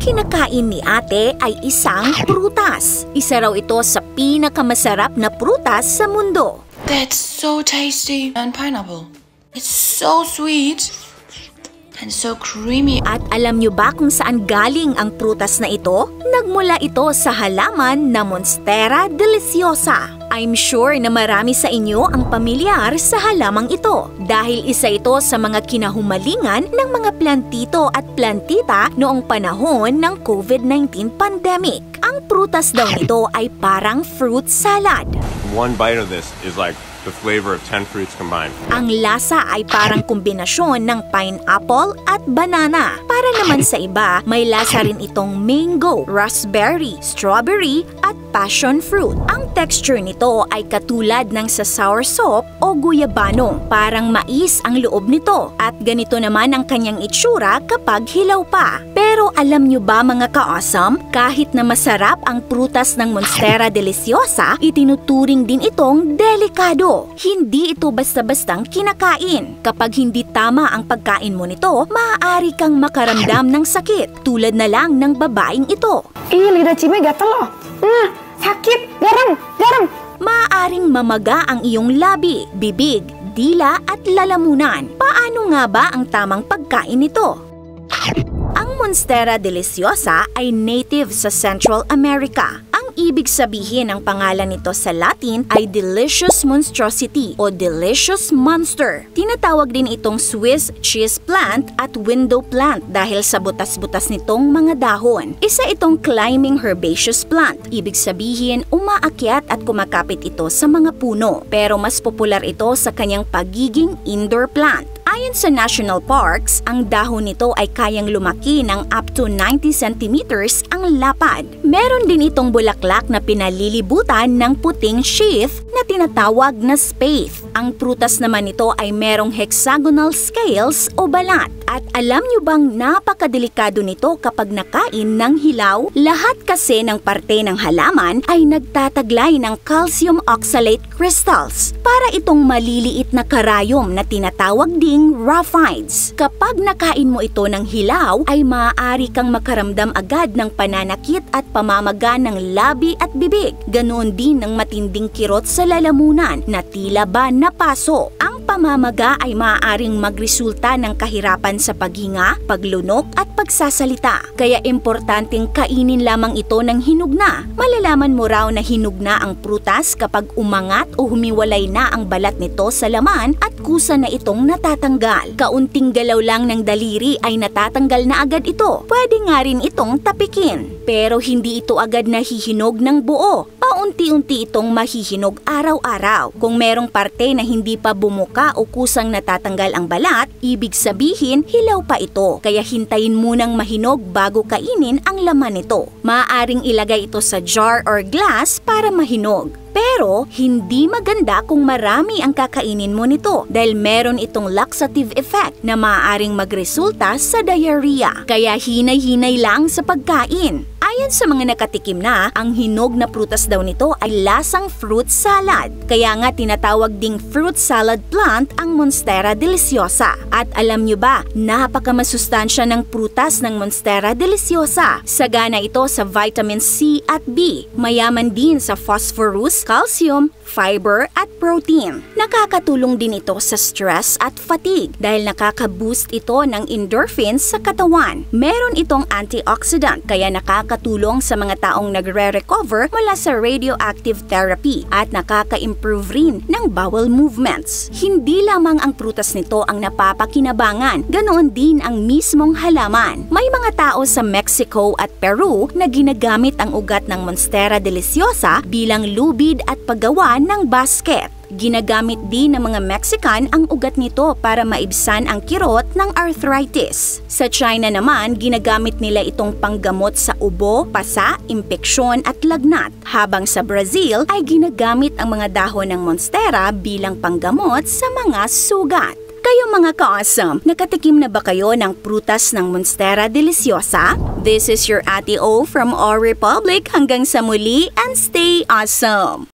kinakain ni ate ay isang prutas. Isa raw ito sa pinakamasarap na prutas sa mundo. That's so tasty. And pineapple. It's so sweet. And so creamy. At alam nyo ba kung saan galing ang prutas na ito? Nagmula ito sa halaman na Monstera deliciosa. I'm sure na marami sa inyo ang pamilyar sa halamang ito dahil isa ito sa mga kinahumalingan ng mga plantito at plantita noong panahon ng COVID-19 pandemic. Ang prutas daw nito ay parang fruit salad. One bite of this is like the flavor of 10 fruits combined. Ang lasa ay parang kombinasyon ng pineapple at banana. Para naman sa iba, may lasa rin itong mango, raspberry, strawberry at passion fruit. Ang texture nito ay katulad ng sa sour soup o guyabano. Parang mais ang loob nito at ganito naman ang kanyang itsura kapag hilaw pa. Pero alam nyo ba mga ka-awesome, kahit na masarap ang prutas ng Monstera deliciosa, itinuturing din itong delikado. Hindi ito basta-bastang kinakain. Kapag hindi tama ang pagkain mo nito, maaari kang makaramdam ng sakit, tulad na lang ng babaeng ito. Lidah Cime gatel loh. Sakit, garam. Maaaring mamaga ang iyong labi, bibig, dila at lalamunan. Paano nga ba ang tamang pagkain nito? Ang Monstera deliciosa ay native sa Central America. Ang ibig sabihin ng pangalan nito sa Latin ay delicious monstrosity o delicious monster. Tinatawag din itong Swiss cheese plant at window plant dahil sa butas-butas nitong mga dahon. Isa itong climbing herbaceous plant. Ibig sabihin, umaakyat at kumakapit ito sa mga puno. Pero mas popular ito sa kanyang pagiging indoor plant. Ayon sa national parks, ang dahon nito ay kayang lumaki ng up to 90 centimeters ang lapad. Meron din itong bulaklak na pinalilibutan ng puting sheath na tinatawag na spathe. Ang prutas naman nito ay merong hexagonal scales o balat. At alam nyo bang napakadelikado nito kapag nakain ng hilaw? Lahat kasi ng parte ng halaman ay nagtataglay ng calcium oxalate crystals para itong maliliit na karayom na tinatawag ding rhaphides. Kapag nakain mo ito ng hilaw, ay maaari kang makaramdam agad ng pananakit at pamamaga ng labi at bibig. Ganoon din ng matinding kirot sa lalamunan na tila ba napaso. Ang pamamaga ay maaaring magresulta ng kahirapan sa paghinga, paglunok at pagsasalita. Kaya importanteng kainin lamang ito ng hinugna. Malalaman mo raw na hinugna ang prutas kapag umangat o humiwalay na ang balat nito sa laman at kusa na itong natatanggal. Kaunting galaw lang ng daliri ay natatanggal na agad ito. Pwede nga rin itong tapikin. Pero hindi ito agad nahihinog ng buo. Paunti-unti itong mahihinog araw-araw. Kung merong parte na hindi pa bumuka o kusang natatanggal ang balat, ibig sabihin hilaw pa ito. Kaya hintayin munang mahinog bago kainin ang laman nito. Maaaring ilagay ito sa jar or glass para mahinog. Pero hindi maganda kung marami ang kakainin mo nito dahil meron itong laxative effect na maaaring magresulta sa diarrhea. Kaya hinay-hinay lang sa pagkain. Ayon sa mga nakatikim na, ang hinog na prutas daw nito ay lasang fruit salad. Kaya nga tinatawag ding fruit salad plant ang Monstera deliciosa. At alam nyo ba, napakamasustansya ng prutas ng Monstera deliciosa. Sagana ito sa vitamin C at B. Mayaman din sa phosphorus, calcium, fiber at protein. Nakakatulong din ito sa stress at fatigue dahil nakaka-boost ito ng endorphins sa katawan. Meron itong antioxidant kaya nakakatulong sa mga taong nagre-recover mula sa radioactive therapy at nakaka-improve rin ng bowel movements. Hindi lamang ang prutas nito ang napapakinabangan, ganoon din ang mismong halaman. May mga tao sa Mexico at Peru na ginagamit ang ugat ng Monstera deliciosa bilang lubid at paggawa ng basket. Ginagamit din ng mga Mexican ang ugat nito para maibsan ang kirot ng arthritis. Sa China naman, ginagamit nila itong panggamot sa ubo, pasa, impeksyon at lagnat. Habang sa Brazil ay ginagamit ang mga dahon ng Monstera bilang panggamot sa mga sugat. Kayo mga ka-awesome, nakatikim na ba kayo ng prutas ng Monstera deliciosa? This is your Ate O from Our Republic. Hanggang sa muli and stay awesome!